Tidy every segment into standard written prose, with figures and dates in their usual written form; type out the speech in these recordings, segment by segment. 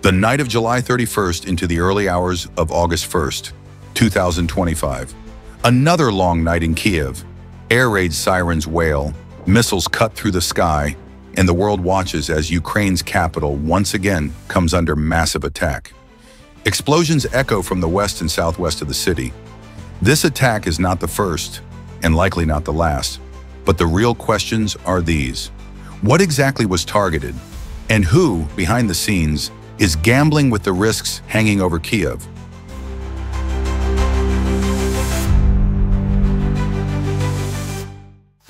The night of July 31st into the early hours of August 1st, 2025. Another long night in Kyiv. Air raid sirens wail, missiles cut through the sky, and the world watches as Ukraine's capital once again comes under massive attack. Explosions echo from the west and southwest of the city. This attack is not the first, and likely not the last, but the real questions are these. What exactly was targeted, and who, behind the scenes, is gambling with the risks hanging over Kyiv?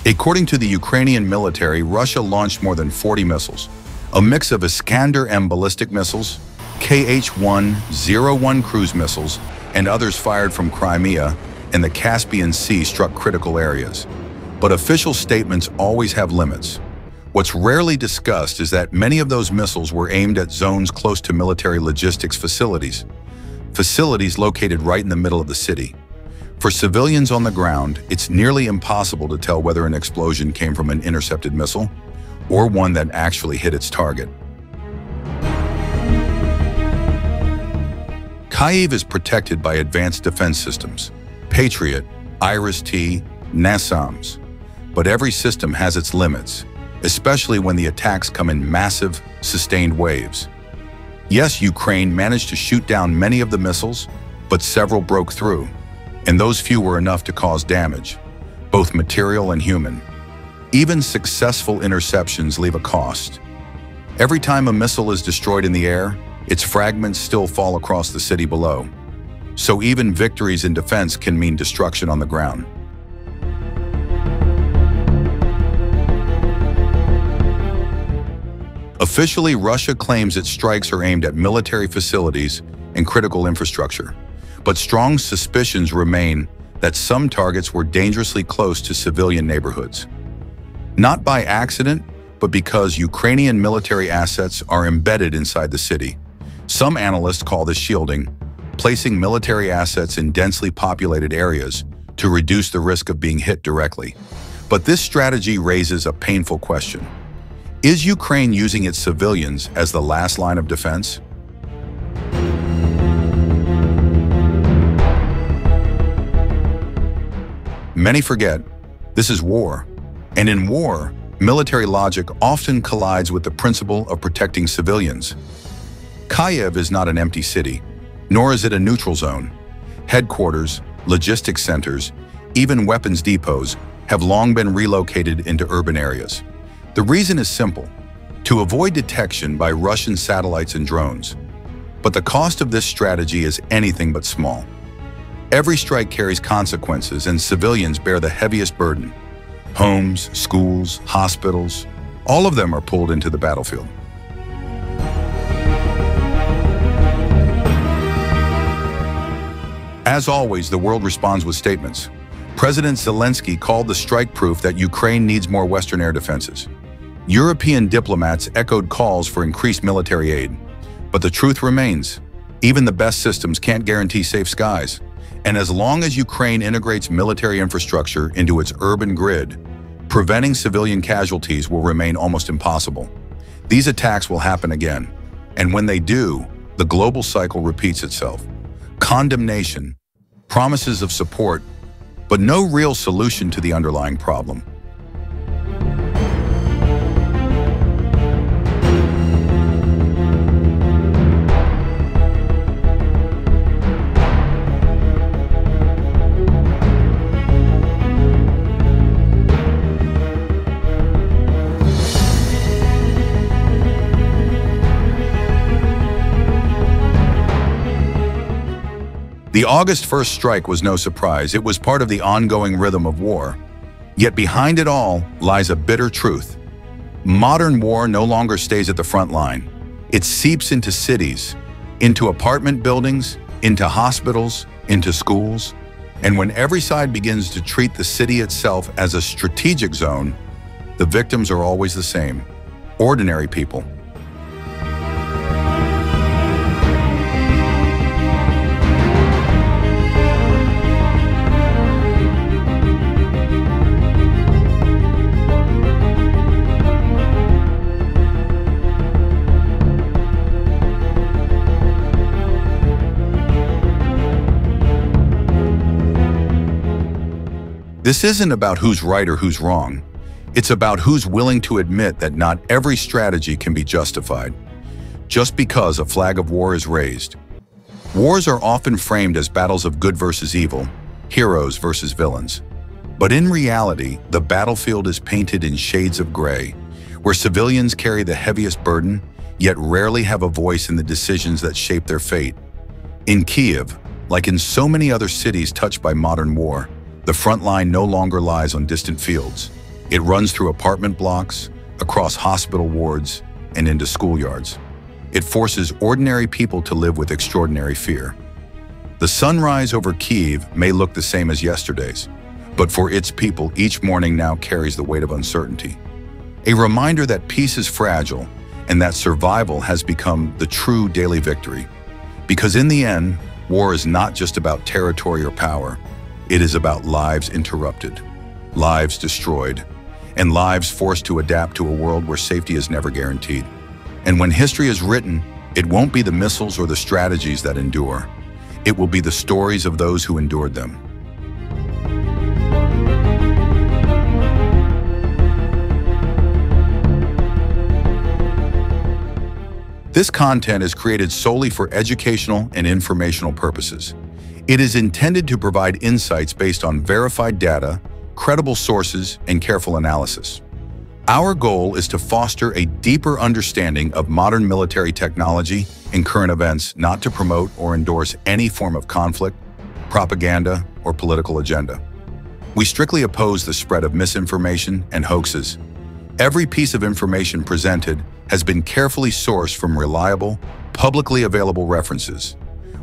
According to the Ukrainian military, Russia launched more than 40 missiles, a mix of Iskander-M ballistic missiles, Kh-101 cruise missiles, and others fired from Crimea and the Caspian Sea struck critical areas. But official statements always have limits. What's rarely discussed is that many of those missiles were aimed at zones close to military logistics facilities located right in the middle of the city. For civilians on the ground, it's nearly impossible to tell whether an explosion came from an intercepted missile or one that actually hit its target. Kyiv is protected by advanced defense systems, Patriot, Iris-T, NASAMS. But every system has its limits, especially when the attacks come in massive, sustained waves. Yes, Ukraine managed to shoot down many of the missiles, but several broke through, and those few were enough to cause damage, both material and human. Even successful interceptions leave a cost. Every time a missile is destroyed in the air, its fragments still fall across the city below. So even victories in defense can mean destruction on the ground. Officially, Russia claims its strikes are aimed at military facilities and critical infrastructure, but strong suspicions remain that some targets were dangerously close to civilian neighborhoods. Not by accident, but because Ukrainian military assets are embedded inside the city. Some analysts call this shielding, placing military assets in densely populated areas to reduce the risk of being hit directly. But this strategy raises a painful question. Is Ukraine using its civilians as the last line of defense? Many forget, this is war. And in war, military logic often collides with the principle of protecting civilians. Kyiv is not an empty city, nor is it a neutral zone. Headquarters, logistics centers, even weapons depots have long been relocated into urban areas. The reason is simple: to avoid detection by Russian satellites and drones. But the cost of this strategy is anything but small. Every strike carries consequences, and civilians bear the heaviest burden. Homes, schools, hospitals, all of them are pulled into the battlefield. As always, the world responds with statements. President Zelensky called the strike proof that Ukraine needs more Western air defenses. European diplomats echoed calls for increased military aid. But the truth remains, even the best systems can't guarantee safe skies. And as long as Ukraine integrates military infrastructure into its urban grid, preventing civilian casualties will remain almost impossible. These attacks will happen again. And when they do, the global cycle repeats itself. Condemnation, promises of support, but no real solution to the underlying problem. The August 1st strike was no surprise. It was part of the ongoing rhythm of war. Yet behind it all lies a bitter truth. Modern war no longer stays at the front line. It seeps into cities, into apartment buildings, into hospitals, into schools. And when every side begins to treat the city itself as a strategic zone, the victims are always the same: ordinary people. This isn't about who's right or who's wrong. It's about who's willing to admit that not every strategy can be justified just because a flag of war is raised. Wars are often framed as battles of good versus evil, heroes versus villains. But in reality, the battlefield is painted in shades of gray, where civilians carry the heaviest burden, yet rarely have a voice in the decisions that shape their fate. In Kyiv, like in so many other cities touched by modern war, the front line no longer lies on distant fields. It runs through apartment blocks, across hospital wards, and into schoolyards. It forces ordinary people to live with extraordinary fear. The sunrise over Kyiv may look the same as yesterday's, but for its people, each morning now carries the weight of uncertainty. A reminder that peace is fragile and that survival has become the true daily victory. Because in the end, war is not just about territory or power. It is about lives interrupted, lives destroyed, and lives forced to adapt to a world where safety is never guaranteed. And when history is written, it won't be the missiles or the strategies that endure. It will be the stories of those who endured them. This content is created solely for educational and informational purposes. It is intended to provide insights based on verified data, credible sources, and careful analysis. Our goal is to foster a deeper understanding of modern military technology and current events, not to promote or endorse any form of conflict, propaganda, or political agenda. We strictly oppose the spread of misinformation and hoaxes. Every piece of information presented has been carefully sourced from reliable, publicly available references.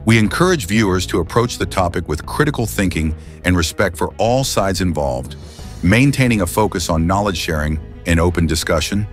We encourage viewers to approach the topic with critical thinking and respect for all sides involved, maintaining a focus on knowledge sharing and open discussion